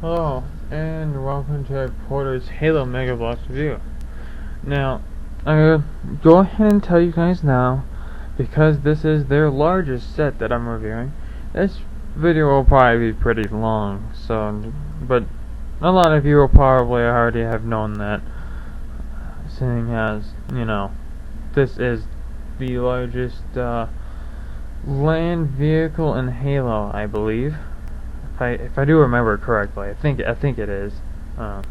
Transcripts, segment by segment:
Hello, and welcome to Porter's Halo Mega Bloks review. Now, I'm going to go ahead and tell you guys now, because this is their largest set that I'm reviewing, this video will probably be pretty long, but a lot of you will probably already have known that, seeing as, this is the largest land vehicle in Halo, I believe. If I do remember correctly, I think it is. At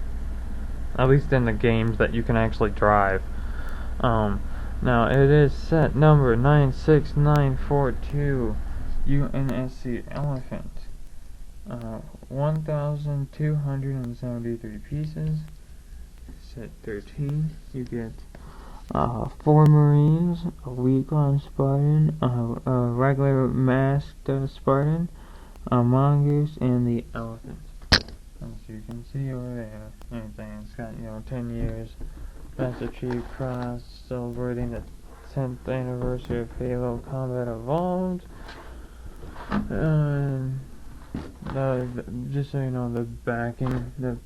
least in the games that you can actually drive. Now it is set number 96942 UNSC Elephant. 1,273 pieces. Set 13. You get 4 Marines, a Recon Spartan, a regular masked Spartan, a Mongoose, and the Elephant. As you can see over there, it's got 10 years Master Chief Cross, celebrating the 10th anniversary of Halo Combat Evolved. And just so you know, the backing, the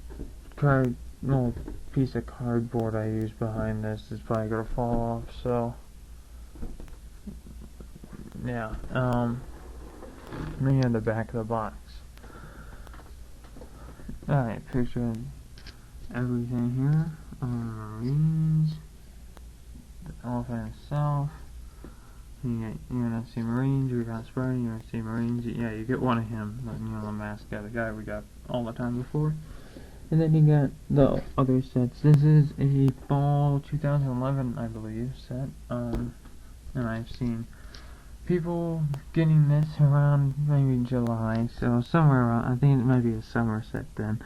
little piece of cardboard I used behind this is probably gonna fall off. So yeah, then you have the back of the box. Alright, picture everything here. Marines, the elephant itself. You get UNSC Marines, you got Spartan, UNSC Marines. Yeah, you get one of him, the masked guy, the guy we got all the time before. And then you got the other sets. This is a fall 2011, I believe, set. And I've seen people getting this around maybe July, so somewhere around, I think it might be a summer set then.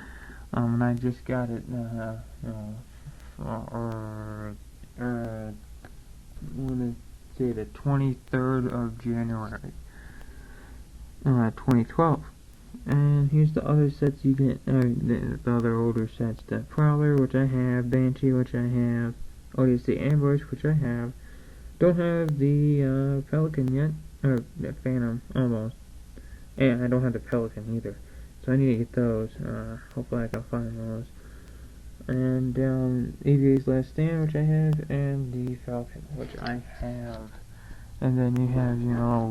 And I just got it, the 23rd of January, 2012. And here's the other sets you get, the other older sets, the Prowler, which I have, Banshee, which I have, Odyssey Ambush, which I have. Don't have the Pelican yet, or the Phantom, almost. And I don't have the Pelican either, so I need to get those. Hopefully I can find those. And EVA's Last Stand, which I have, and the Falcon, which I have. And then you have,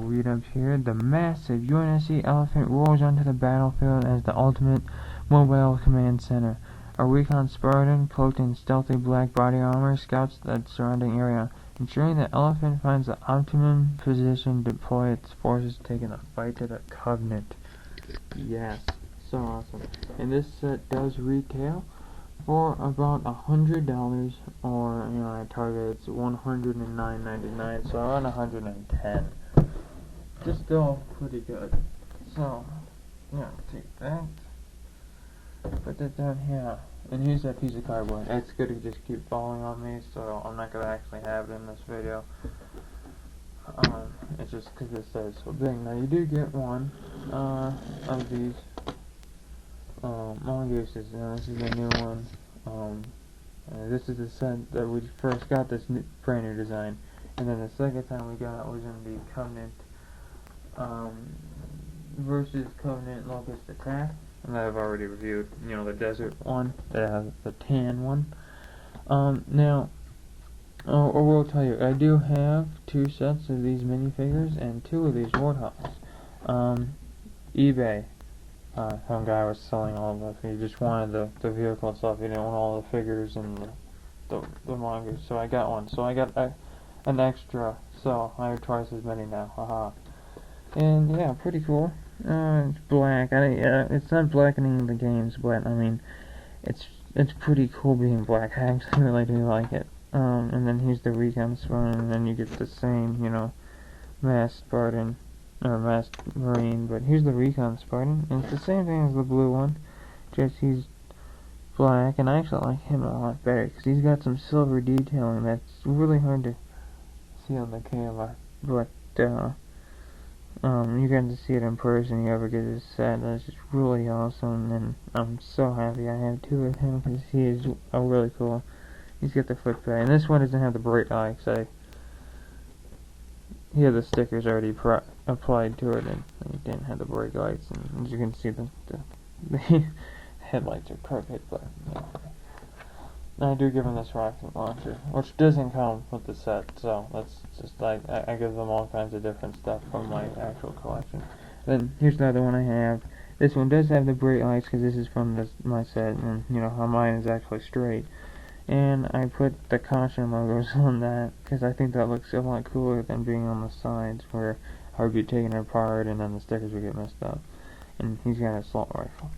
read up here, the massive UNSC Elephant roars onto the battlefield as the ultimate mobile command center. A Recon Spartan, cloaked in stealthy black body armor, scouts the surrounding area, ensuring the Elephant finds the optimum position to deploy its forces, taking the fight to the Covenant. Yes, so awesome. And this set does retail for about $100, or at Target it's $109.99, so around $110. Just still pretty good. So take that, put that down here, and here's that piece of cardboard. It's gonna just keep falling on me, so I'm not gonna actually have it in this video. It's just because this says so big. Now you do get one of these Mongooses. This is a new one. This is the set that we first got, this brand new design, and then the second time we got it was in the Covenant versus Covenant Locust Attack, and I've already reviewed, the desert one, the tan one. Now, I will tell you, I do have 2 sets of these minifigures and 2 of these Warthogs. eBay. Some guy was selling all of them. He just wanted the vehicle itself. He didn't want all the figures and the Mongoose. So I got one. So I got an extra. So I have twice as many now. Haha. And yeah, pretty cool. It's black. It's not blackening the games, but I mean, it's pretty cool being black. I actually really do like it. And then here's the Recon Spartan, and then you get the same, masked Spartan, or masked Marine, but here's the Recon Spartan, and it's the same thing as the blue one, just he's black, and I actually like him a lot better, because he's got some silver detailing that's really hard to see on the camera, but, you get to see it in person, you ever get this set, that's just really awesome, and I'm so happy I have 2 of him, because he is really cool. He's got the foot pad, and this one doesn't have the bright eye, because he had the stickers already applied to it, and he didn't have the brake lights, and as you can see, they headlights are crooked, but yeah. I do give them this rocket launcher, which doesn't come with the set, so that's just like, I give them all kinds of different stuff from my actual collection. Then here's the other one I have. This one does have the brake lights because this is from my set, and you know how mine is actually straight. And I put the caution logos on that because I think that looks a lot cooler than being on the sides where I would be taking it apart and then the stickers would get messed up. And he's got an assault rifle.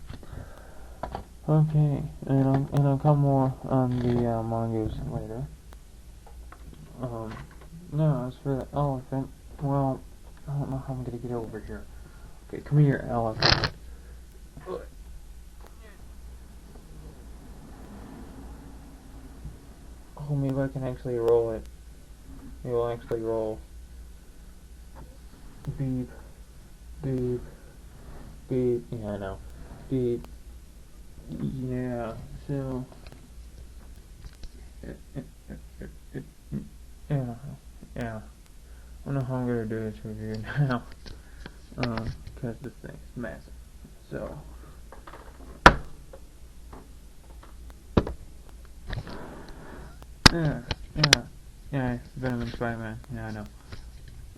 Okay, and I'll come more on the Mongoose later. No, as for the elephant, well, I don't know how I'm gonna get over here. Okay, come here, elephant. Oh, maybe I can actually roll it. It will actually roll. Beep, beep, beep. Yeah, I know. Beep. Yeah, so. Yeah. I don't know how I'm gonna do this review now. Because this thing is massive. So. Yeah, Venom and Spider-Man. Yeah, I know.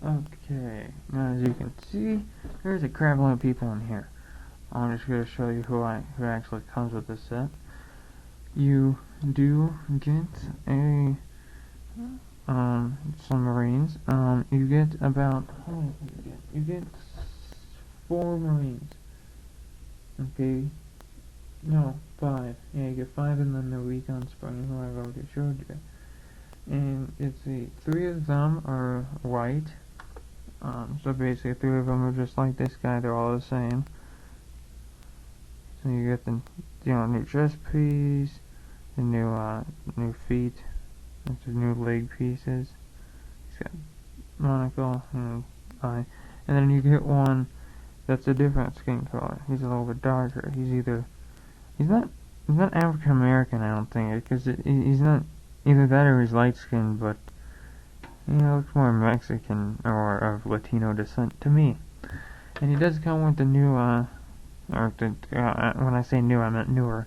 Okay, now as you can see, there's a crap load of people in here. I'm just going to show you who actually comes with this set. You do get a some Marines. You get about how many do you get? You get 4 Marines. Okay. No, 5. Yeah, you get 5 and then the recon Spartan who I've already showed you. And it's 3 of them are white. So basically 3 of them are just like this guy, they're all the same. So you get the new chest piece, the new feet, the new leg pieces. He's got monocle and eye. And then you get one that's a different skin color. He's a little bit darker. He's not African American, I don't think, because he's not either that or he's light skinned, but he looks more Mexican or of Latino descent to me. And he does come with the new, when I say new, I meant newer,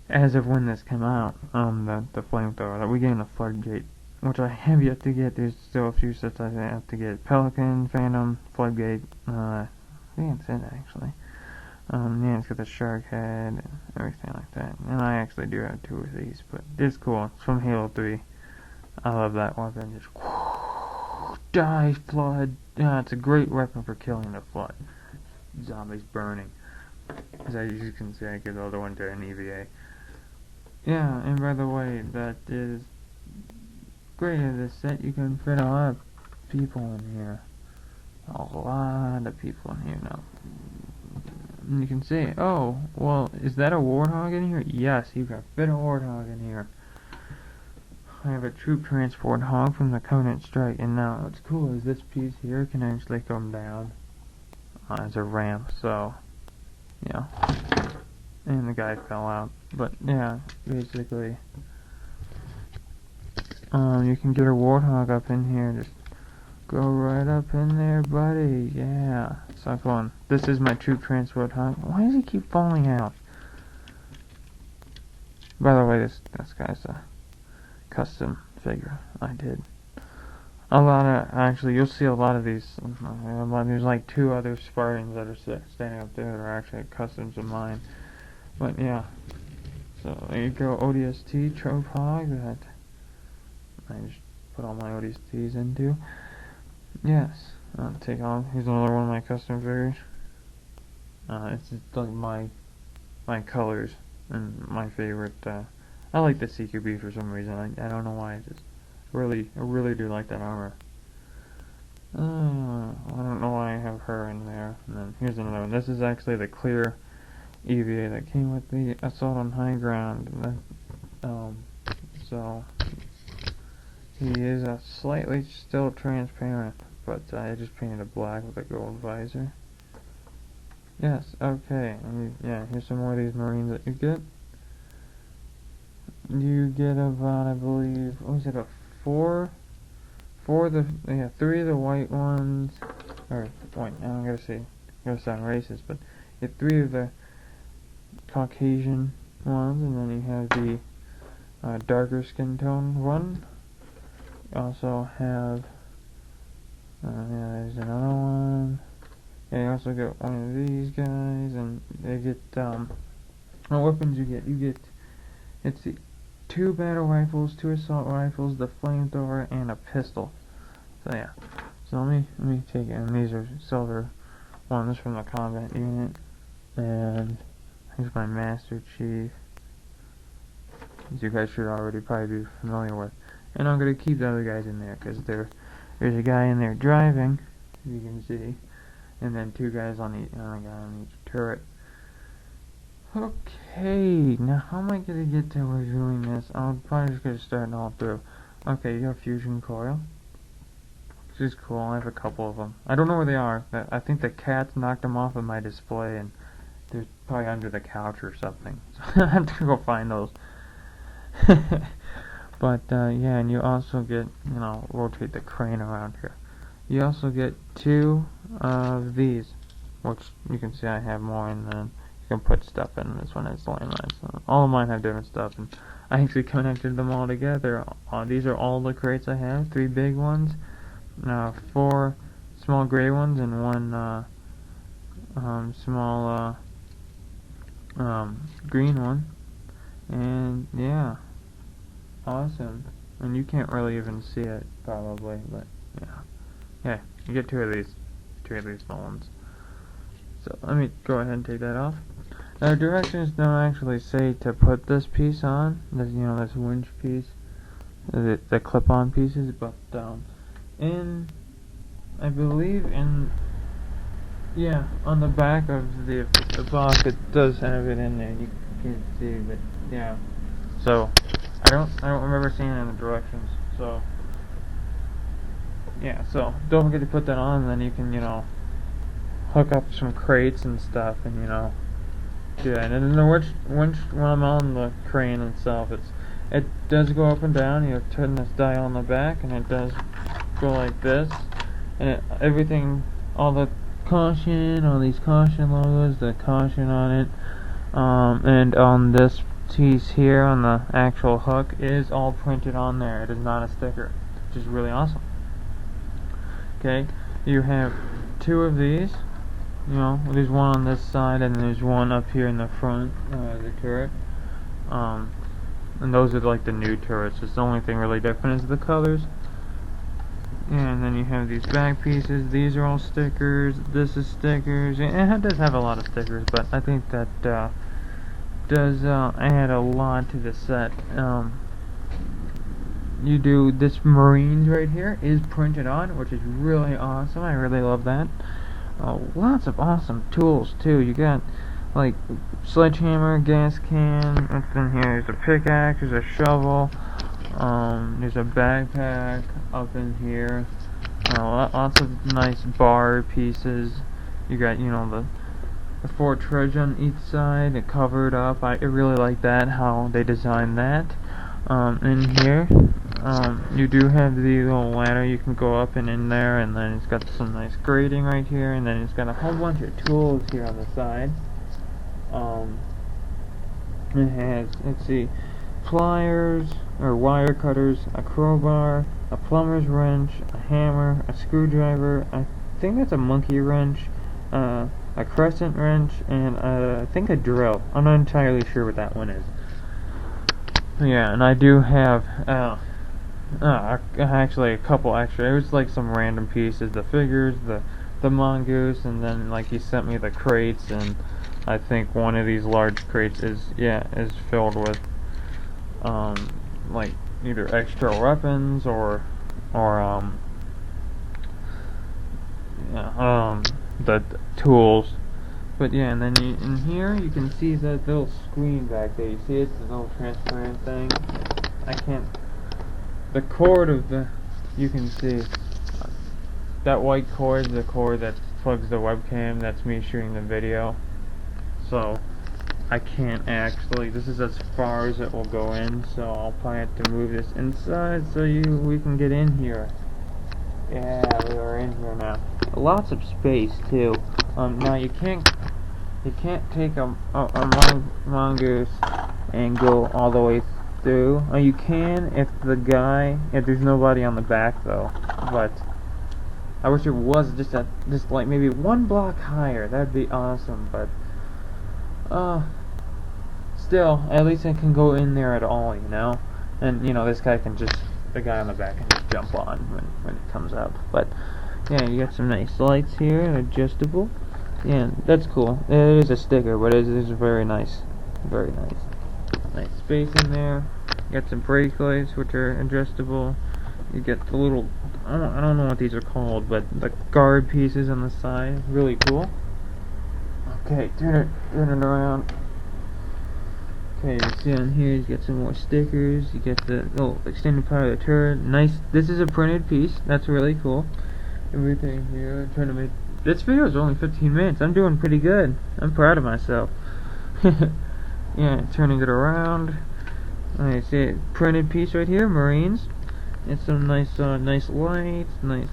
as of when this came out, the flamethrower that we get in the Floodgate, which I have yet to get. There's still a few sets I have to get. Pelican, Phantom, Floodgate, I think that's it actually. Yeah, it's got the shark head and everything like that. And I actually do have 2 of these, but it's cool. It's from Halo 3. I love that weapon. Just die, Flood. Yeah, it's a great weapon for killing the Flood. Zombies burning. As you can see, I give the other one to an EVA. Yeah, and by the way, that is great in this set. You can fit a lot of people in here. A lot of people in here now. And you can see, oh, well, is that a warthog in here? Yes, you can fit a warthog in here. I have a troop transport hog from the Covenant Strike, and now what's cool is this piece here can actually come down as a ramp, so, yeah. And the guy fell out, but yeah, basically, you can get a warthog up in here, just go right up in there, buddy, yeah. So fun. This is my troop transport hog. Why does he keep falling out? By the way, this guy's a custom figure I did. Actually, you'll see a lot of these. There's like 2 other Spartans that are standing up there that are actually customs of mine. But yeah, so there you go, ODST trope hog that I just put all my ODSTs into. Yes, take on. Here's another one of my custom figures. It's just like my colors and my favorite. I like the CQB for some reason. I don't know why. I really do like that armor. I don't know why I have her in there. And then here's another one. This is actually the clear EVA that came with the Assault on High Ground. So he is slightly still transparent, but I just painted it black with a gold visor. Yes, okay. Yeah, here's some more of these Marines that you get. You get about, I believe, what was it, a 3 of the white ones, or, wait, I'm gonna sound racist, but you get 3 of the Caucasian ones, and then you have the darker skin tone one. You also have there's another one. Yeah, you also get one of these guys, and they get what weapons you get? You get, let's see, 2 battle rifles, 2 assault rifles, the flamethrower, and a pistol. So yeah. So let me take it, and these are silver ones from the combat unit, and here's my Master Chief, as you guys should already probably be familiar with. And I'm gonna keep the other guys in there because there's a guy in there driving, as you can see, and then 2 guys on each turret. Okay, now how am I gonna get to reviewing this? I'm probably just gonna start it all through. Okay, you have fusion coil. This is cool. I have a couple of them. I don't know where they are. I think the cats knocked them off of my display, and they're probably under the couch or something. So I have to go find those. But yeah, and you also get, rotate the crane around here. You also get 2 of these, which you can see I have more, and then you can put stuff in. This one has landmines. So all of mine have different stuff, and I actually connected them all together. These are all the crates I have. 3 big ones, 4 small gray ones, and 1 small green one. And yeah, awesome. And you can't really even see it probably, but yeah, you get 2 of these small ones. So let me go ahead and take that off. Now directions don't actually say to put this piece on, this winch piece, the clip-on pieces, but I believe on the back of the box it does have it in there. You can't see, but yeah. So I don't remember seeing it in the directions. So yeah, so don't forget to put that on, and then you can hook up some crates and stuff, and do that. And then the winch when I'm on the crane itself, it does go up and down. You turn this dial on the back, and it does go like this, and everything, all these caution logos, the caution on it, and on this piece here on the actual hook is all printed on there. It is not a sticker, which is really awesome. Okay, you have 2 of these. There's one on this side, and there's one up here in the front, the turret. And those are like the new turrets. It's the only thing really different is the colors. And then you have these back pieces. These are all stickers. This is stickers. And it does have a lot of stickers, but I think that does add a lot to the set. You do this Marines right here is printed on, which is really awesome. I really love that. Lots of awesome tools too. You got like sledgehammer, gas can. What's in here? There's a pickaxe. There's a shovel. There's a backpack up in here. Lots of nice bar pieces. You got the 4 treads on each side, covered up. I really like that, how they designed that. In here, you do have the little ladder you can go up and in there, and then it's got some nice grating right here, and then it's got a whole bunch of tools here on the side. It has, let's see, pliers, or wire cutters, a crowbar, a plumber's wrench, a hammer, a screwdriver, I think that's a monkey wrench, a crescent wrench, and I think a drill. I'm not entirely sure what that one is. Yeah, and I do have actually a couple extra. It was like some random pieces, the figures, the Mongoose, and then like he sent me the crates, and I think one of these large crates is filled with like either extra weapons or the tools. But yeah, and then in here you can see that little screen back there. You see it's a little transparent thing. The cord of you can see that white cord is the cord that plugs the webcam. That's me shooting the video. So I can't actually, this is as far as it will go in, so I'll probably have to move this inside so we can get in here. Yeah, we are in here now. Lots of space too. Now you can't You can't take a Mongoose and go all the way through. You can if there's nobody on the back though. But I wish it was just like maybe one block higher. That'd be awesome. But still, at least I can go in there at all, you know. And this guy the guy on the back can just jump on when it comes up. But yeah, you got some nice lights here, adjustable. Yeah, that's cool. It is a sticker, but it is very nice. Very nice. Nice space in there. You got some brake lights, which are adjustable. You get the little, I don't know what these are called, but the guard pieces on the side. Really cool. Okay, turn it around. Okay, you see on here, you get some more stickers. You get the extended part of the turret. Nice. This is a printed piece. That's really cool. Everything here. I'm trying to make. This video is only 15 minutes. I'm doing pretty good. I'm proud of myself. Yeah, turning it around. I see a printed piece right here, Marines. And some nice lights, nice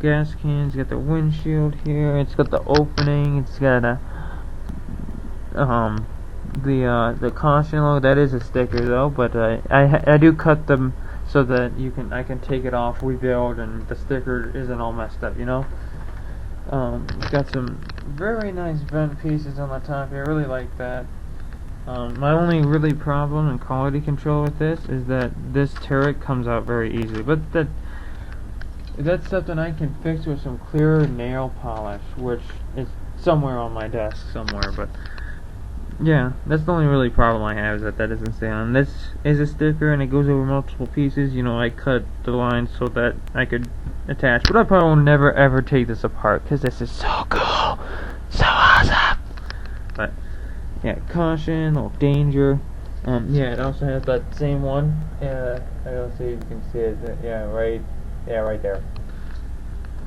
gas cans. You got the windshield here. It's got the opening. It's got the caution logo. That is a sticker though, but I do cut them so that I can take it off, rebuild, and the sticker isn't all messed up, Got some very nice vent pieces on the top here. I really like that. My only really problem in quality control with this is that this turret comes out very easily, but that's something I can fix with some clear nail polish, which is somewhere on my desk somewhere. But yeah, that's the only really problem I have, is that doesn't stay on. This is a sticker and it goes over multiple pieces. I cut the lines so that I could attach, but I probably will never ever take this apart because this is so cool, so awesome. But yeah, caution, little danger. Yeah, it also has that same one. I don't see if you can see it. Right there.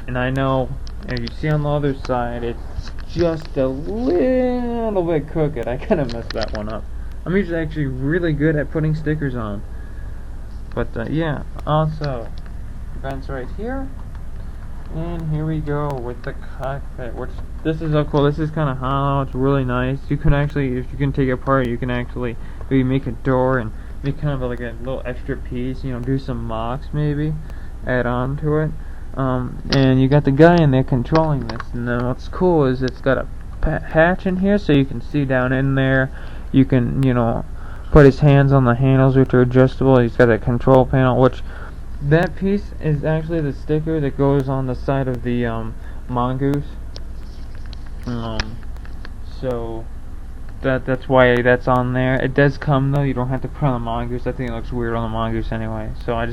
And I know, if you see on the other side, it's just a little bit crooked. I kind of messed that one up. I'm usually actually really good at putting stickers on. But yeah, also vents right here. And here we go with the cockpit, which this is so cool. This is kind of hollow. It's really nice. You can actually, if you can take it apart, you can actually maybe make a door and make kind of like a little extra piece. Do some mocks maybe, add on to it. And you got the guy in there controlling this. And then what's cool is it's got a hatch in here, so you can see down in there. You can, put his hands on the handles, which are adjustable. He's got a control panel, which that piece is actually the sticker that goes on the side of the Mongoose. So that's why that's on there. It does come though. You don't have to put on the Mongoose. I think it looks weird on the Mongoose anyway. So I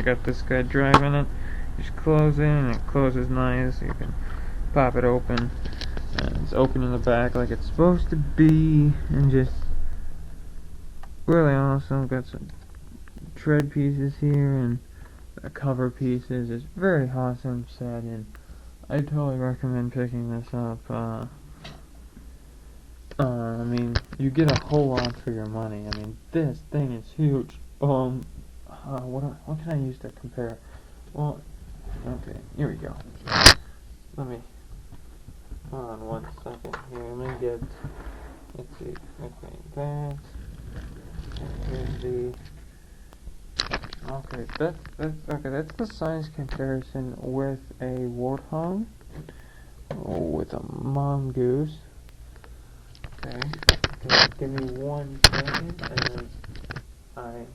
got this guy driving it. Just close it, and it closes nice. You can pop it open, and it's open in the back like it's supposed to be, and just really awesome. Got some tread pieces here and cover pieces. It's very awesome set, and I totally recommend picking this up. I mean, you get a whole lot for your money. I mean, this thing is huge. What can I use to compare? Well, okay, here we go. Let me, hold on one second here. Let me get, let's see, okay, that, and here's that's the size comparison with a warthog, with a mongoose. Okay, give me 1 second, and I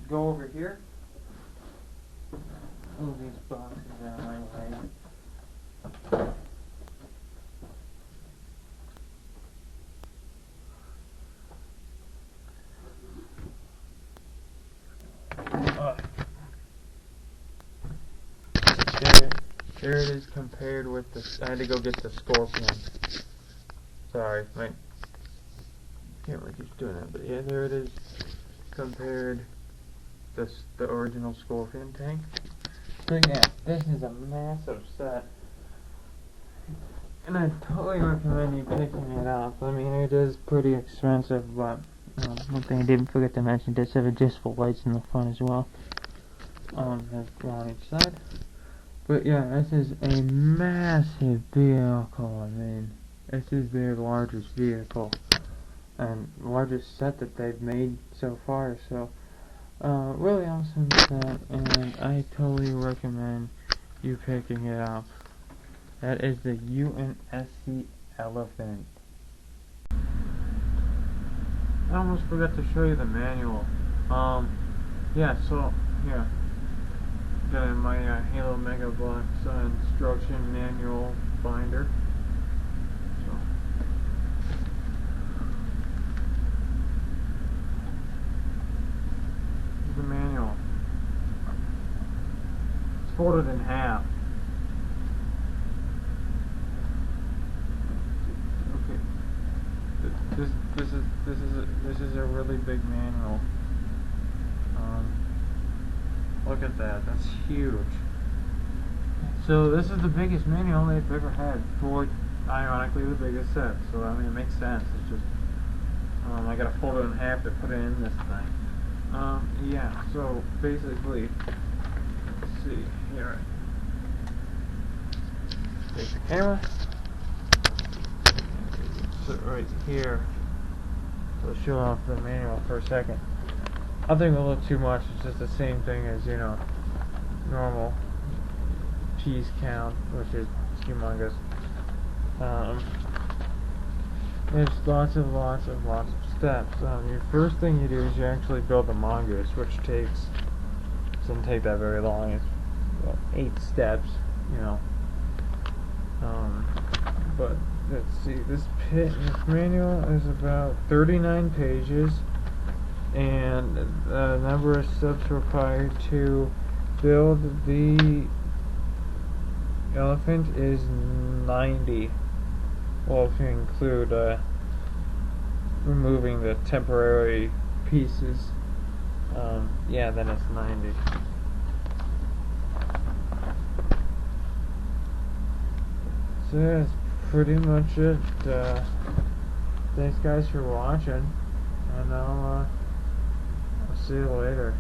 go over here. Move these boxes out of my way. There it is compared with the. I had to go get the Scorpion. Sorry, my camera keeps doing that, but yeah, there it is compared to the original Scorpion tank. So yeah, this is a massive set, and I totally recommend you picking it up. I mean, it is pretty expensive, but one thing I didn't forget to mention, it does have adjustable lights in the front as well, on each side. But yeah, this is a massive vehicle. I mean, This is their largest vehicle and largest set that they've made so far. So, really awesome set, and I totally recommend you picking it up. That is the UNSC Elephant. I almost forgot to show you the manual. Yeah, so here, got in my Halo Mega Bloks instruction manual binder. So, here's the manual. It's folded in half. Okay. This is a really big manual. Look at that. That's huge. So this is the biggest manual they've ever had for, ironically, the biggest set. So I mean, it makes sense. It's just I gotta fold it in half to put it in this thing. Yeah. So basically, let's see here. Take the camera. Sit right here. So show off the manual for a second. I think a little too much. It's just the same thing as, you know, normal piece count, which is humongous. There's lots of steps. Your first thing you do is you actually build the Mongoose, which doesn't take that very long. It's about 8 steps, you know. But let's see, this manual is about 39 pages. And the number of steps required to build the elephant is 90. Well, if you include removing the temporary pieces, yeah, then it's 90. So that's pretty much it. Thanks guys for watching, and I'll see you later.